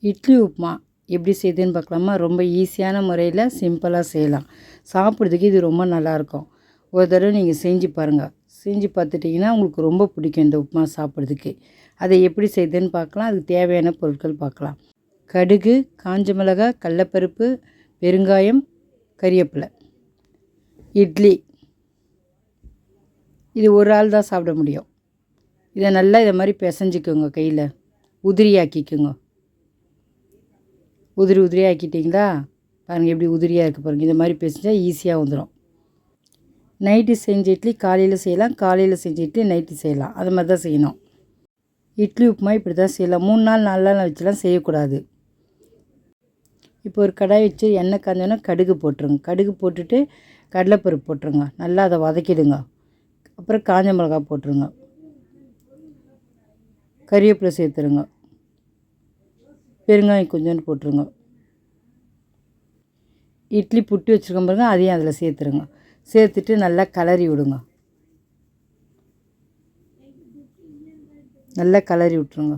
இட்லி உப்புமா எப்படி செய்யுதுன்னு பார்க்கலாமா? ரொம்ப ஈஸியான முறையில் சிம்பிளாக செய்யலாம். சாப்பிட்றதுக்கு இது ரொம்ப நல்லாயிருக்கும். ஒரு தடவை நீங்கள் செஞ்சு பாருங்கள். செஞ்சு பார்த்துட்டிங்கன்னா உங்களுக்கு ரொம்ப பிடிக்கும் இந்த உப்புமா சாப்பிட்றதுக்கு. அதை எப்படி செய்யுதுன்னு பார்க்கலாம். அதுக்கு தேவையான பொருட்கள் பார்க்கலாம். கடுகு, காஞ்ச மிளகாய், கடலப்பருப்பு, பெருங்காயம், கறிவேப்பிலை. இட்லி இது ஒரு ஆள் தான் சாப்பிட முடியும். இதை நல்லா இதை மாதிரி பிசைஞ்சிக்கோங்க, கையில் உதிரியாக்கிக்கோங்க. உதிரியாக ஆக்கிட்டிங்களா? பாருங்கள் எப்படி உதிரியாக இருக்குது பாருங்கள். இந்த மாதிரி பிசைஞ்சா ஈஸியாக வந்துடும். நைட்டு செஞ்ச இட்லி காலையில் செய்யலாம், காலையில் செஞ்ச இட்லி நைட்டு செய்யலாம். அது மாதிரி தான் செய்யணும். இட்லி உப்புமா இப்படி தான் செய்யலாம். 3 நாள் 4 நாள் வச்சுலாம் செய்யக்கூடாது. இப்போ ஒரு கடாய் வச்சு எண்ணெய் காஞ்சோன்னா கடுகு போட்டுருங்க. கடுகு போட்டுட்டு கடலைப்பருப்பு போட்டுருங்க. நல்லா அதை வதக்கிடுங்க. அப்புறம் காஞ்ச மிளகாய் போட்டுருங்க. கறிவேப்பிலை சேர்த்துருங்க. பெருங்காயம் கொஞ்சோண்டு போட்டுருங்க. இட்லி புட்டு வச்சுருக்கோம் பாருங்க, அதையும் அதில் சேர்த்துருங்க. சேர்த்துட்டு நல்லா கிளறி விடுங்க. நல்லா கிளறி விட்ருங்க.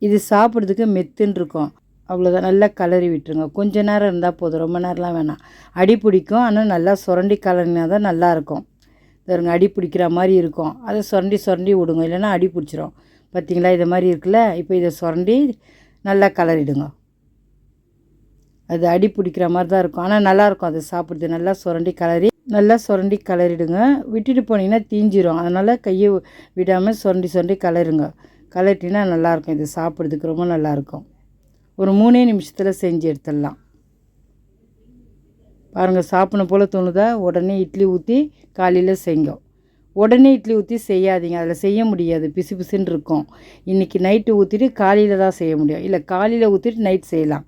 இது சாப்பிட்றதுக்கு மெத்துன்னு இருக்கும். அவ்வளோதான். நல்லா கிளறி விட்டுருங்க. கொஞ்சம் நேரம் இருந்தால் போதும், ரொம்ப நேரம்லாம் வேணாம். அடி பிடிக்கும். ஆனால் நல்லா சுரண்டி கலரினா தான் நல்லாயிருக்கும். பாருங்க, அடி பிடிக்கிற மாதிரி இருக்கும். அதை சுரண்டி விடுங்க, இல்லைன்னா அடி பிடிச்சிரும். பார்த்திங்களா? இது மாதிரி இருக்குல்ல. இப்போ இதை சுரண்டி நல்லா கிளறிடுங்க. அது அடி பிடிக்கிற மாதிரி தான் இருக்கும், ஆனால் நல்லாயிருக்கும் அது சாப்பிட்றது. நல்லா சுரண்டி கிளறிடுங்க. விட்டுட்டு போனீங்கன்னா தீஞ்சிரும். அதனால் கையை விடாமல் சுரண்டி கிளறுங்க. கிளறிட்டிங்கன்னா நல்லாயிருக்கும். இது சாப்பிட்றதுக்கு ரொம்ப நல்லாயிருக்கும். ஒரு 3 நிமிஷத்தில் செஞ்சு எடுத்துடலாம். பாருங்கள், சாப்பிடணும் போல் தோணுதா? உடனே இட்லி ஊற்றி காலையில் செய்ங்க. உடனே இட்லி ஊற்றி செய்யாதீங்க. அதில் செய்ய முடியாது, பிசு பிசுன்னு இருக்கும். இன்றைக்கி நைட்டு ஊற்றிட்டு காலையில் தான் செய்ய முடியும். இல்லை, காலையில் ஊற்றிட்டு நைட் செய்யலாம்.